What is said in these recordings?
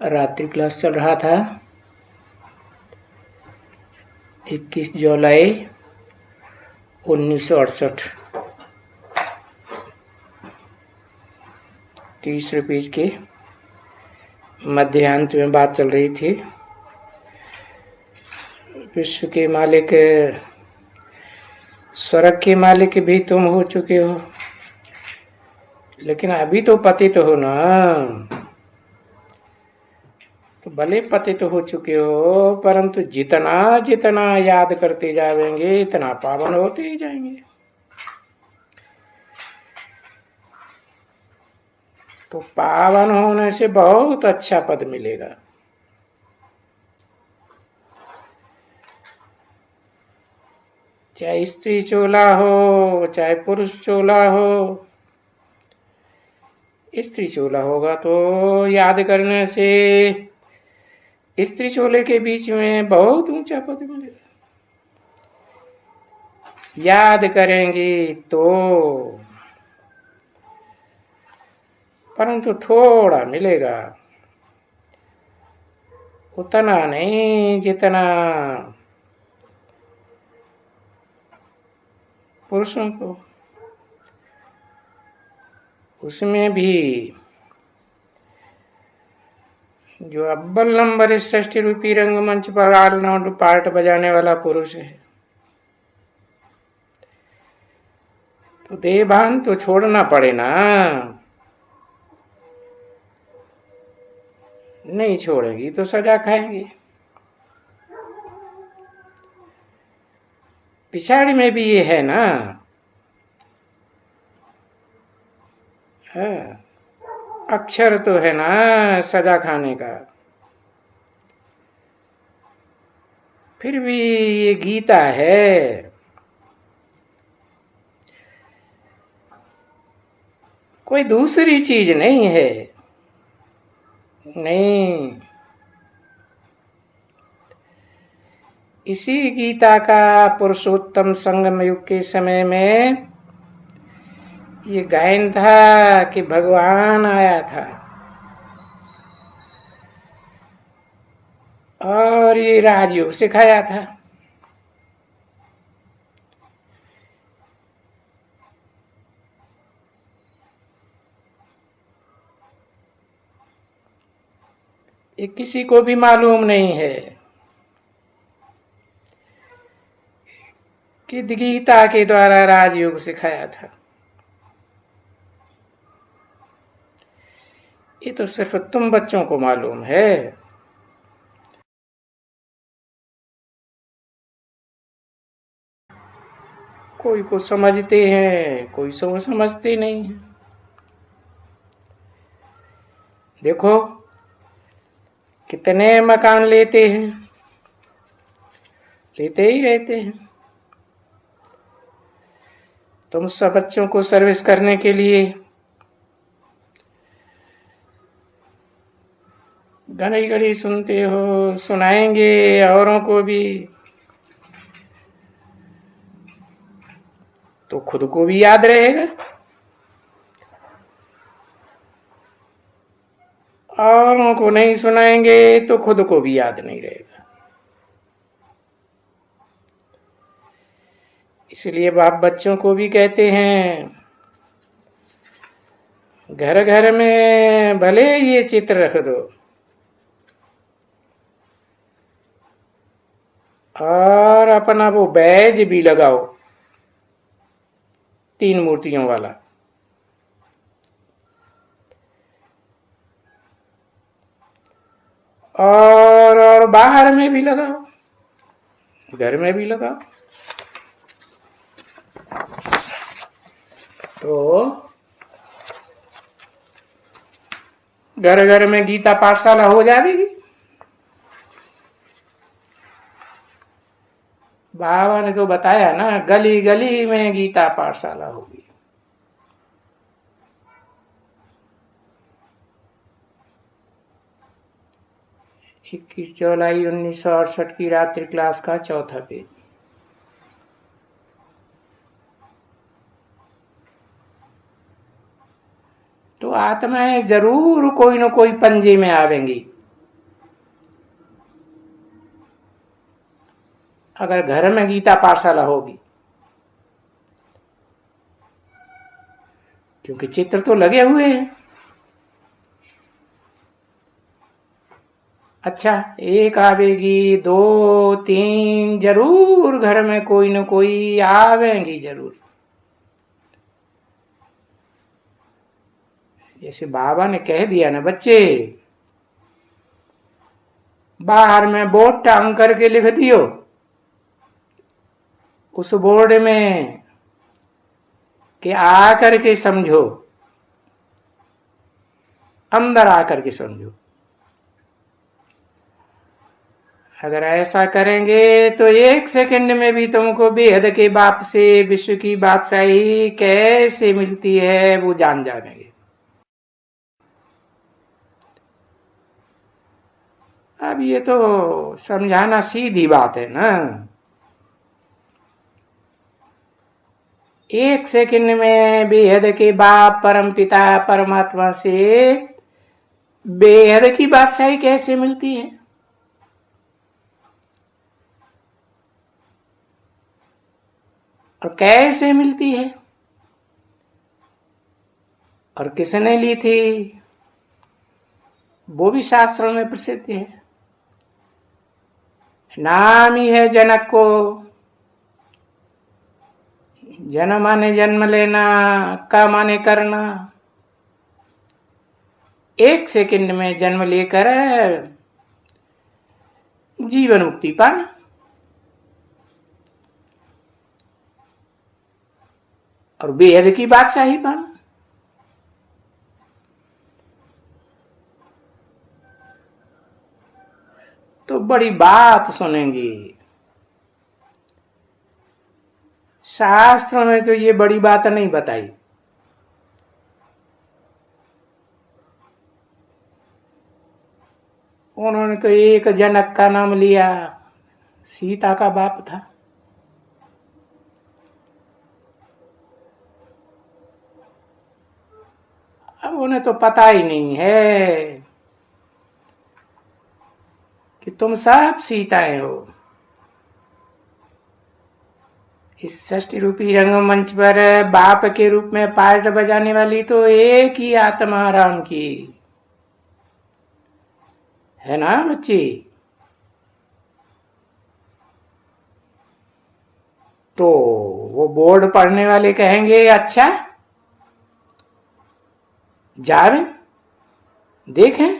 रात्रि क्लास चल रहा था 21 जुलाई 1968। 30 रुपीज की मध्यांत में बात चल रही थी। विश्व के मालिक, स्वर्ग के मालिक भी तुम हो चुके हो, लेकिन अभी तो पतित हो ना। तो भले पतित हो चुके हो, परंतु जितना जितना याद करते जाएंगे इतना पावन होते ही जाएंगे। तो पावन होने से बहुत अच्छा पद मिलेगा। चाहे स्त्री चोला हो चाहे पुरुष चोला हो, स्त्री चोला होगा तो याद करने से स्त्री चोले के बीच में बहुत ऊंचा पद मिलेगा। याद करेंगे तो, परंतु थोड़ा मिलेगा, उतना नहीं जितना पुरुषों को। उसमें भी जो अव्वल नंबर 60 रूपी रंगमंच पर ऑलराउंड पार्ट बजाने वाला पुरुष है, तो देहभान तो छोड़ना पड़े ना। नहीं छोड़ेगी तो सजा खाएंगे। पिछाड़ी में भी ये है ना, है अक्षर तो है ना सजा खाने का। फिर भी ये गीता है, कोई दूसरी चीज नहीं है। नहीं, इसी गीता का पुरुषोत्तम संगम युग के समय में ये गायन था कि भगवान आया था और ये राजयोग सिखाया था। ये किसी को भी मालूम नहीं है कि गीता के द्वारा राजयोग सिखाया था। ये तो सिर्फ तुम बच्चों को मालूम है। कोई को समझते हैं, कोई समझते नहीं है। देखो कितने मकान लेते हैं, लेते ही रहते हैं। तुम सब बच्चों को सर्विस करने के लिए घड़ी घड़ी सुनते हो, सुनाएंगे औरों को भी, तो खुद को भी याद रहेगा। औरों को नहीं सुनाएंगे तो खुद को भी याद नहीं रहेगा। इसलिए बाप बच्चों को भी कहते हैं, घर घर में भले ये चित्र रख दो और अपना वो बैज भी लगाओ 3 मूर्तियों वाला, और बाहर में भी लगाओ, घर में भी लगाओ। तो घर घर में गीता पाठशाला हो जाएगी। बाबा ने तो बताया ना, गली गली में गीता पाठशाला होगी। इक्कीस जुलाई 1968 की रात्रि क्लास का चौथा पेज। तो आत्माएं जरूर कोई न कोई पंजे में आवेंगी। अगर घर में गीता पाठशाला होगी, क्योंकि चित्र तो लगे हुए हैं। अच्छा, एक आवेगी, दो, तीन, जरूर घर में कोई न कोई आवेंगी जरूर। जैसे बाबा ने कह दिया ना, बच्चे बाहर में बोर्ड टांग करके लिख दियो, उस बोर्ड में कि आकर के समझो, अंदर आकर के समझो। अगर ऐसा करेंगे तो 1 सेकंड में भी तुमको बेहद के बाप से विश्व की बादशाही कैसे मिलती है वो जान जाएंगे। अब ये तो समझाना सीधी बात है ना। 1 सेकंड में बेहद के बाप परम पिता परमात्मा से बेहद की बादशाही कैसे मिलती है, और कैसे मिलती है, और किसने ली थी, वो भी शास्त्रों में प्रसिद्ध है। नाम ही है जनक को। जन माने जन्म लेना, का माने करना। 1 सेकंड में जन्म लेकर जीवन मुक्ति पाना। और बेहद की बादशाही पाना। तो बड़ी बात सुनेंगी। शास्त्रों में तो ये बड़ी बात नहीं बताई। उन्होंने तो एक जनक का नाम लिया, सीता का बाप था। अब उन्हें तो पता ही नहीं है कि तुम सब सीताएं हो। इस षष्ठी रूपी रंगमंच पर बाप के रूप में पार्ट बजाने वाली तो एक ही आत्मा राम की है ना बच्ची। तो वो बोर्ड पढ़ने वाले कहेंगे अच्छा जावे देखें,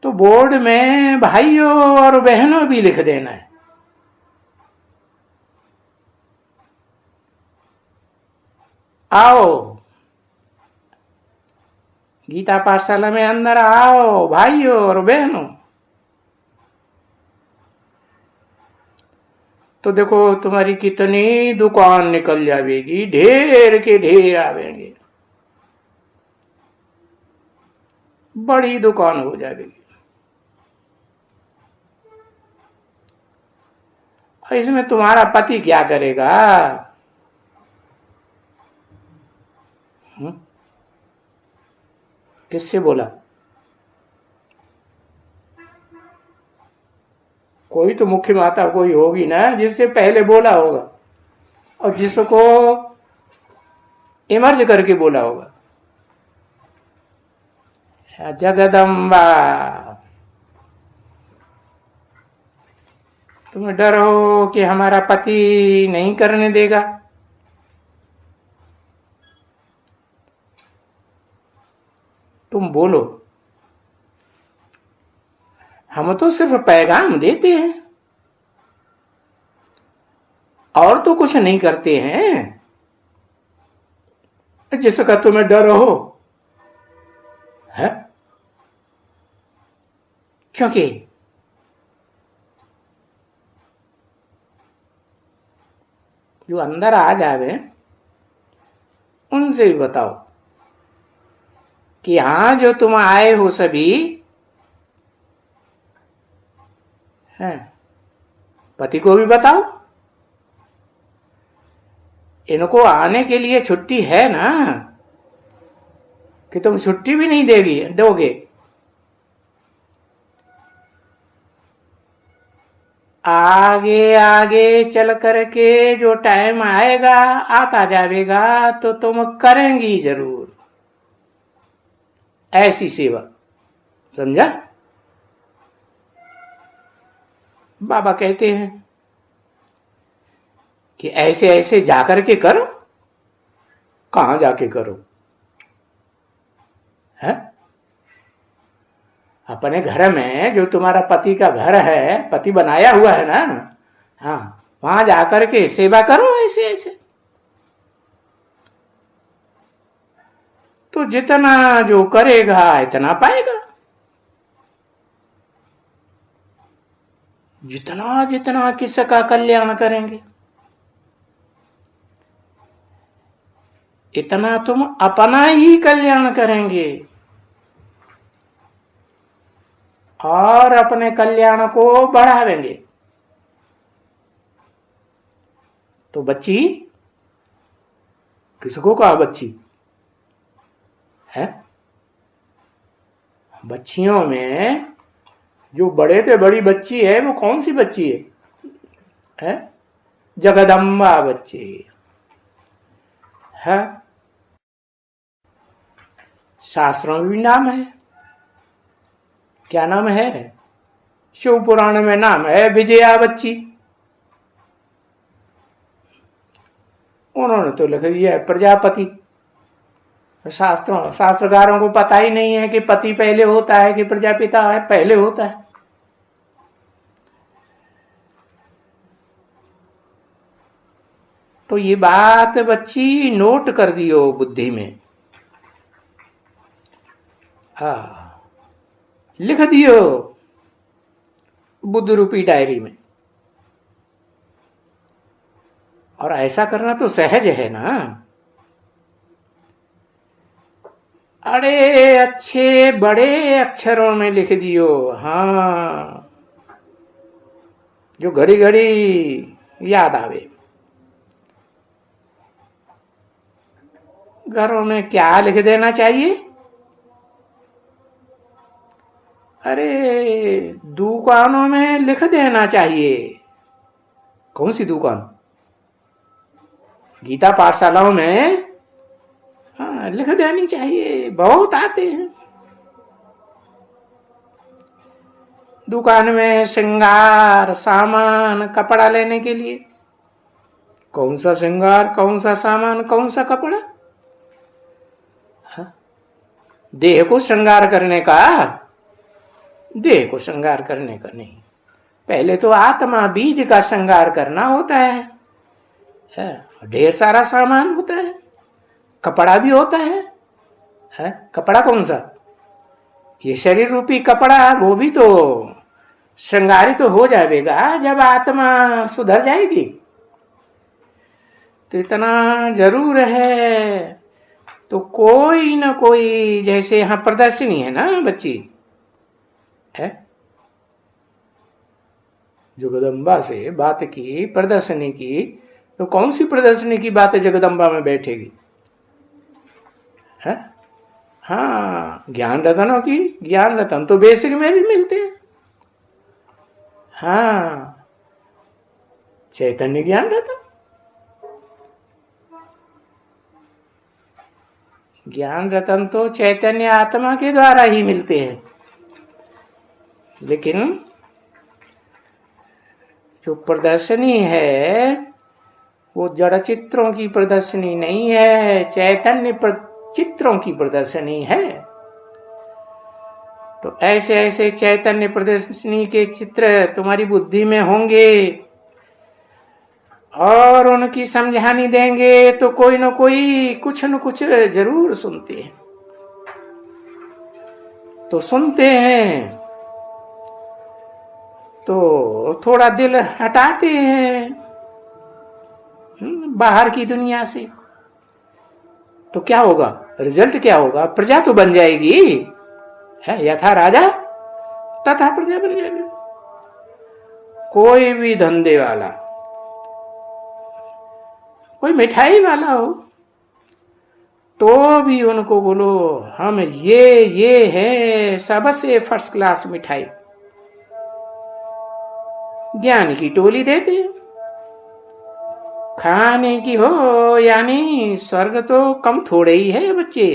तो बोर्ड में भाइयों और बहनों भी लिख देना है। आओ गीता पाठशाला में अंदर आओ भाइयों और बहनों। तो देखो तुम्हारी कितनी दुकान निकल जाएगी, ढेर के ढेर आवेंगे, बड़ी दुकान हो जाएगी। इसमें तुम्हारा पति क्या करेगा? किससे बोला? कोई तो मुख्य माता कोई होगी ना जिससे पहले बोला होगा, और जिसको इमर्ज करके बोला होगा। जगदम्बा, तुम्हें डर हो कि हमारा पति नहीं करने देगा? तुम बोलो, हम तो सिर्फ पैगाम देते हैं और तो कुछ नहीं करते हैं। जिसका तुम्हें डर हो है, क्योंकि जो अंदर आ जावे उनसे भी बताओ कि हाँ जो तुम आए हो सभी हैं, पति को भी बताओ। इनको आने के लिए छुट्टी है ना, कि तुम छुट्टी भी नहीं दोगे। आगे आगे चल करके जो टाइम आएगा, आता जाएगा, तो तुम करेंगी जरूर ऐसी सेवा। समझा? बाबा कहते हैं कि ऐसे ऐसे जाकर के करो। कहां जाके करो? है अपने घर में, जो तुम्हारा पति का घर है, पति बनाया हुआ है ना, हाँ, वहां जाकर के सेवा करो ऐसे ऐसे। तो जितना जो करेगा इतना पाएगा। जितना जितना किसका कल्याण करेंगे, इतना तुम अपना ही कल्याण करेंगे और अपने कल्याण को बढ़ावेंगे। तो बच्ची, किसको कहा बच्ची है? बच्चियों में जो बड़े पे बड़ी बच्ची है, वो कौन सी बच्ची है? जगदम्बा बच्ची है। शास्त्रों में भी नाम है। क्या नाम है? शिव पुराण में नाम है विजया बच्ची। उन्होंने तो लिख दिया है प्रजापति। शास्त्रकारों को पता ही नहीं है कि पति पहले होता है कि प्रजापिता है पहले होता है। तो ये बात बच्ची नोट कर दियो बुद्धि में। हाँ, लिख दियो बुद्ध रूपी डायरी में। और ऐसा करना तो सहज है ना। अरे अच्छे बड़े अक्षरों में लिख दियो। हाँ, जो घड़ी घड़ी याद आवे। घरों में क्या लिख देना चाहिए? अरे दुकानों में लिख देना चाहिए। कौन सी दुकान? गीता पाठशालाओं में हाँ लिख देनी चाहिए। बहुत आते हैं दुकान में श्रृंगार सामान कपड़ा लेने के लिए। कौन सा श्रृंगार, कौन सा सामान, कौन सा कपड़ा? हाँ? देह को श्रृंगार करने का? देह को श्रृंगार करने का नहीं। पहले तो आत्मा बीज का श्रृंगार करना होता है। ढेर सारा सामान होता है, कपड़ा भी होता है? कपड़ा कौन सा? ये शरीर रूपी कपड़ा, वो भी तो श्रृंगारित तो हो जाएगा जब आत्मा सुधर जाएगी। तो इतना जरूर है। तो कोई ना कोई, जैसे यहां प्रदर्शनी है ना बच्ची है, जगदम्बा से बात की प्रदर्शनी की, तो कौन सी प्रदर्शनी की बात है जगदम्बा में बैठेगी? है? हाँ, ज्ञान रतनों की। ज्ञान रतन तो बेसिक में भी मिलते हैं। हाँ, चैतन्य ज्ञान रतन, ज्ञान रतन तो चैतन्य आत्मा के द्वारा ही मिलते हैं। लेकिन जो प्रदर्शनी है वो जड़ चित्रों की प्रदर्शनी नहीं है, चैतन्य चित्रों की प्रदर्शनी है। तो ऐसे ऐसे चैतन्य प्रदर्शनी के चित्र तुम्हारी बुद्धि में होंगे और उनकी समझानी देंगे तो कोई न कोई कुछ न कुछ जरूर सुनते हैं। तो सुनते हैं तो थोड़ा दिल हटाते हैं बाहर की दुनिया से। तो क्या होगा? रिजल्ट क्या होगा? प्रजा तो बन जाएगी है। यथा राजा तथा प्रजा बन जाएगी। कोई भी धंधे वाला, कोई मिठाई वाला हो, तो भी उनको बोलो हम ये है सबसे फर्स्ट क्लास मिठाई, ज्ञान की टोली देते, खाने की हो या नहीं, स्वर्ग तो कम थोड़े ही है बच्चे।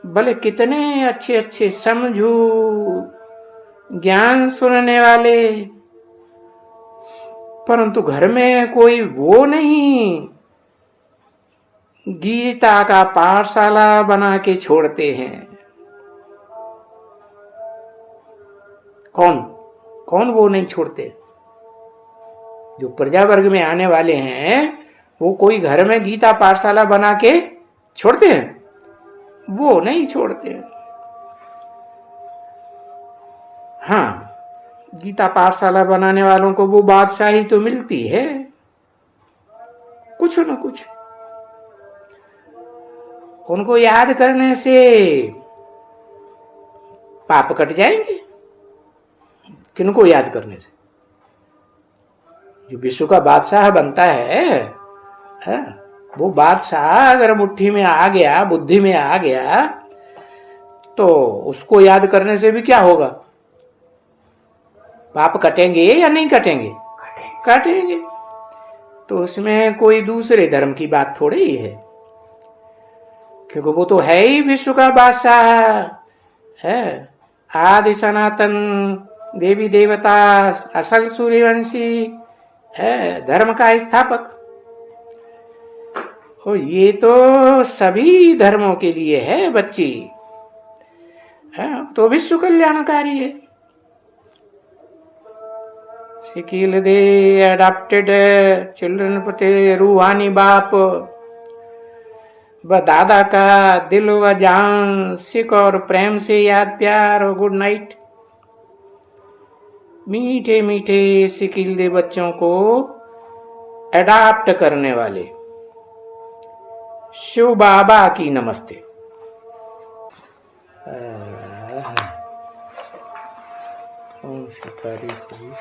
भले कितने अच्छे अच्छे समझू ज्ञान सुनने वाले, परंतु घर में कोई वो नहीं गीता का पाठशाला बना के छोड़ते हैं। कौन कौन वो नहीं छोड़ते? जो प्रजा वर्ग में आने वाले हैं वो कोई घर में गीता पाठशाला बना के छोड़ते हैं? वो नहीं छोड़ते। हाँ, गीता पाठशाला बनाने वालों को वो बादशाही तो मिलती है, कुछ न कुछ। उनको याद करने से पाप कट जाएंगे। किनको याद करने से? जो विश्व का बादशाह बनता है, वो बादशाह अगर मुट्ठी में आ गया, बुद्धि में आ गया, तो उसको याद करने से भी क्या होगा? पाप कटेंगे या नहीं कटेंगे? कटेंगे। तो उसमें कोई दूसरे धर्म की बात थोड़ी ही है, क्योंकि वो तो है ही विश्व का बादशाह है, आदि सनातन देवी देवता, असल सूर्यवंशी है, धर्म का स्थापक। और ये तो सभी धर्मों के लिए है बच्ची, है तो विश्व कल्याणकारी है। सिकील दे अडॉप्टेड चिल्ड्रन पते रूहानी बाप, व दादा का दिल व जान, सिख और प्रेम से याद प्यार और गुड नाइट। मीठे मीठे सिकील दे बच्चों को अडॉप्ट करने वाले शिव बाबा की नमस्ते। कौन सी तारीख हुई?